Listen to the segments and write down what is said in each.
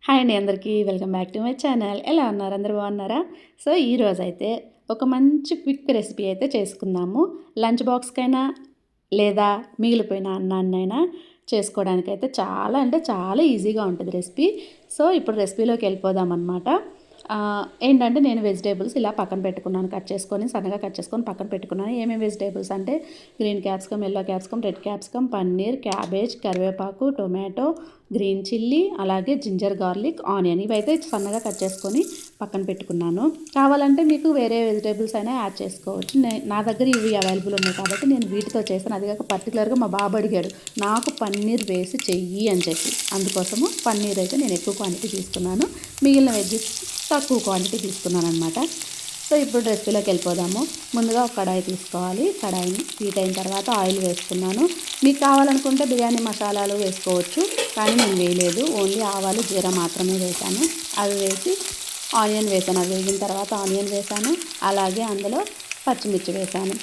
Hi అండి అందరికీ welcome back to my channel. ఎలా ఉన్నారు? అందరూ బాగున్నారా? సో ఈరోజైతే ఒక మంచి క్విక్ రెసిపీ అయితే చేసుకుందాము. లంచ్ బాక్స్కైనా లేదా మిగిలిపోయిన అన్నాన్నైనా చేసుకోవడానికైతే చాలా అంటే చాలా ఈజీగా ఉంటుంది రెసిపీ. సో ఇప్పుడు రెసిపీలోకి వెళ్ళిపోదాం అనమాట. ఏంటంటే నేను వెజిటేబుల్స్ ఇలా పక్కన పెట్టుకున్నాను, కట్ చేసుకొని సన్నగా కట్ చేసుకొని పక్కన పెట్టుకున్నాను. ఏమేమి వెజిటేబుల్స్ అంటే green capsicum, yellow capsicum, red capsicum, paneer, cabbage, కరివేపాకు, టొమాటో, గ్రీన్ చిల్లీ, అలాగే జింజర్ గార్లిక్, ఆనియన్ ఇవైతే సన్నగా కట్ చేసుకొని పక్కన పెట్టుకున్నాను. కావాలంటే మీకు వేరే వెజిటేబుల్స్ అయినా యాడ్ చేసుకోవచ్చు. నా దగ్గర ఇవి అవైలబుల్ ఉన్నాయి కాబట్టి నేను వీటితో చేశాను. అది కాక పర్టికులర్గా మా బాబు అడిగాడు, నాకు పన్నీర్ వేసి చెయ్యి అని చెప్పి. అందుకోసము పన్నీర్ అయితే నేను ఎక్కువ క్వాంటిటీ తీసుకున్నాను, మిగిలిన వెజ్జెస్ తక్కువ క్వాంటిటీ తీసుకున్నాను అనమాట. సో ఇప్పుడు రెసిపీలోకి వెళ్ళిపోదాము. ముందుగా ఒక కడాయి తీసుకోవాలి. కడాయిని హీట్ అయిన తర్వాత ఆయిల్ వేసుకున్నాను. మీకు కావాలనుకుంటే బిర్యానీ మసాలాలు వేసుకోవచ్చు, కానీ నేను వేయలేదు. ఓన్లీ ఆవాలు జీరా మాత్రమే వేసాను. అవి వేసి ఆనియన్ వేసాను. అవి వేగిన తర్వాత ఆనియన్ వేసాను, అలాగే అందులో పచ్చిమిర్చి వేసాను.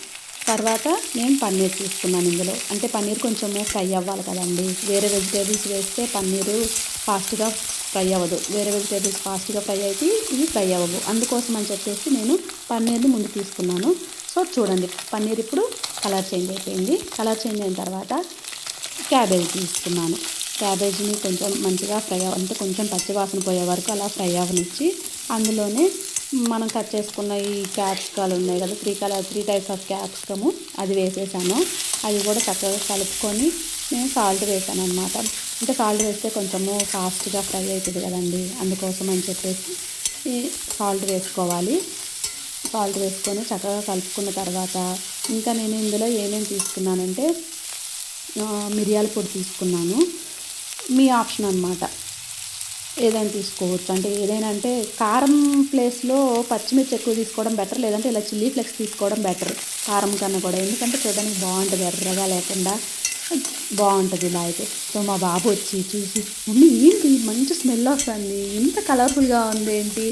తర్వాత నేను పన్నీర్ తీసుకున్నాను ఇందులో. అంటే పన్నీర్ కొంచెము ఫ్రై అవ్వాలి కదండి. వేరే వెజిటేబుల్స్ వేస్తే పన్నీరు ఫాస్ట్గా ఫ్రై అవ్వదు, వేరే వెజిటేబుల్స్ ఫాస్ట్గా ఫ్రై అయితే ఇవి ఫ్రై అవ్వవు. అందుకోసం అని చెప్పేసి నేను పన్నీర్ని ముందు తీసుకున్నాను. సో చూడండి, పన్నీర్ ఇప్పుడు కలర్ చేంజ్ అయిపోయింది. కలర్ చేంజ్ అయిన తర్వాత క్యాబేజ్ తీసుకున్నాను. క్యాబేజీని కొంచెం మంచిగా ఫ్రై అంటే కొంచెం పచ్చివాసన పోయే వరకు అలా ఫ్రై అవ్వనిచ్చి అందులోనే మనం కట్ చేసుకున్న ఈ క్యాప్సికాలు ఉన్నాయి కదా, త్రీ టైప్స్ ఆఫ్ క్యాప్సికము అది వేసేసాను. అది కూడా చక్కగా కలుపుకొని నేను సాల్ట్ వేసాను అనమాట. అంటే సాల్ట్ వేస్తే కొంచెము ఫాస్ట్గా ఫ్రై అవుతుంది కదండి, అందుకోసం అని చెప్పేసి సాల్ట్ వేసుకోవాలి. సాల్ట్ వేసుకొని చక్కగా కలుపుకున్న తర్వాత ఇంకా నేను ఇందులో ఏమేమి తీసుకున్నానంటే మిరియాల పొడి తీసుకున్నాను. మీ ఆప్షన్ అనమాట, ఏదైనా తీసుకోవచ్చు. అంటే ఏదైనా అంటే కారం ప్లేస్లో పచ్చిమిర్చి ఎక్కువ తీసుకోవడం బెటర్, లేదంటే ఇలా చిల్లీ ఫ్లేక్స్ తీసుకోవడం బెటర్ కారం కన్నా కూడా. ఎందుకంటే చూడడానికి బాగుంటుంది, ఎర్రగా లేకుండా బాగుంటుంది ఇలా అయితే. సో మా బాబు వచ్చి చూసి, మమ్మీ ఏంటి మంచి స్మెల్ వస్తుంది, ఇంత కలర్ఫుల్గా ఉంది ఏంటి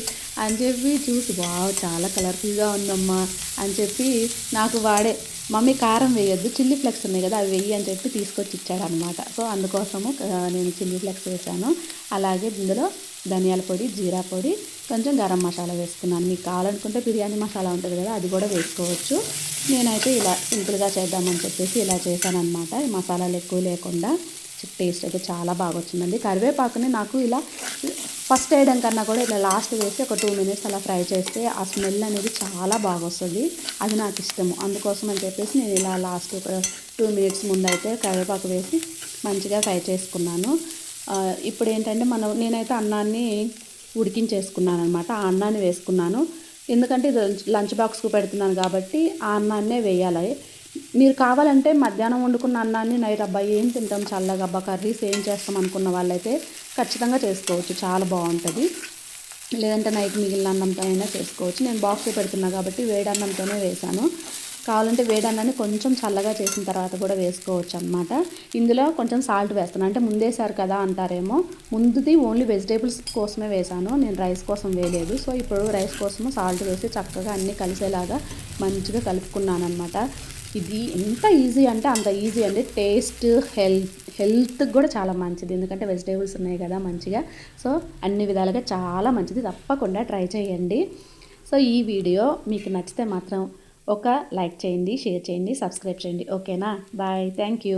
అని చెప్పి చూసి, వావ్ చాలా కలర్ఫుల్గా ఉందమ్మా అని చెప్పి నాకు వాడే, మమ్మీ కారం వేయొద్దు చిల్లీ ఫ్లేక్స్ ఉన్నాయి కదా అవి వెయ్యి అని చెప్పి తీసుకొచ్చి ఇచ్చాడనమాట. సో అందుకోసము నేను చిల్లీ ఫ్లేక్స్ వేసాను. అలాగే ఇందులో ధనియాల పొడి, జీరా పొడి, కొంచెం గరం మసాలా వేసుకున్నాను. మీకు కావాలనుకుంటే బిర్యానీ మసాలా ఉంటుంది కదా అది కూడా వేసుకోవచ్చు. నేనైతే ఇలా సింపుల్గా చేద్దామని చెప్పేసి ఇలా చేశాను అనమాట. ఈ మసాలాలు ఎక్కువ లేకుండా టేస్ట్ అయితే చాలా బాగా వచ్చిందండి. కరివేపాకుని నాకు ఇలా ఫస్ట్ వేయడం కన్నా కూడా ఇలా లాస్ట్ వేసి ఒక 2 మినిట్స్ అలా ఫ్రై చేస్తే ఆ స్మెల్ అనేది చాలా బాగా వస్తుంది. అది నాకు ఇష్టము. అందుకోసం అని చెప్పేసి నేను ఇలా లాస్ట్ ఒక 2 మినిట్స్ ముందు అయితే కరివేపాకు వేసి మంచిగా ఫ్రై చేసుకున్నాను. ఇప్పుడు ఏంటంటే నేనైతే అన్నాన్ని ఉడికించేసుకున్నాను అనమాట. ఆ అన్నాన్ని వేసుకున్నాను. ఎందుకంటే ఇది లంచ్ బాక్స్కు పెడుతున్నాను కాబట్టి ఆ అన్నాన్నే వేయాలి. మీరు కావాలంటే మధ్యాహ్నం వండుకున్న అన్నాన్ని నైట్ అబ్బాయి ఏం తింటాం చల్లగా అబ్బా కర్రీస్ ఏం చేస్తాం అనుకున్న వాళ్ళైతే ఖచ్చితంగా చేసుకోవచ్చు, చాలా బాగుంటుంది. లేదంటే నైట్ మిగిలిన అన్నంతో అయినా చేసుకోవచ్చు. నేను బాక్స్లో పెడుతున్నా కాబట్టి వేడి అన్నంతోనే వేసాను. కావాలంటే వేడి అన్నాన్ని కొంచెం చల్లగా చేసిన తర్వాత కూడా వేసుకోవచ్చు అనమాట. ఇందులో కొంచెం సాల్ట్ వేస్తాను. అంటే ముందేసారు కదా అంటారేమో, ముందుది ఓన్లీ వెజిటేబుల్స్ కోసమే వేసాను, నేను రైస్ కోసం వేయలేదు. సో ఇప్పుడు రైస్ కోసము సాల్ట్ వేసి చక్కగా అన్నీ కలిసేలాగా మంచిగా కలుపుకున్నాను అనమాట. ఇది ఎంత ఈజీ అంటే అంత ఈజీ అండి. టేస్ట్ హెల్త్కి కూడా చాలా మంచిది, ఎందుకంటే వెజిటేబుల్స్ ఉన్నాయి కదా మంచిగా. సో అన్ని విధాలుగా చాలా మంచిది, తప్పకుండా ట్రై చేయండి. సో ఈ వీడియో మీకు నచ్చితే మాత్రం ఒక లైక్ చేయండి, షేర్ చేయండి, సబ్స్క్రైబ్ చేయండి. ఓకేనా? Bye, thank you.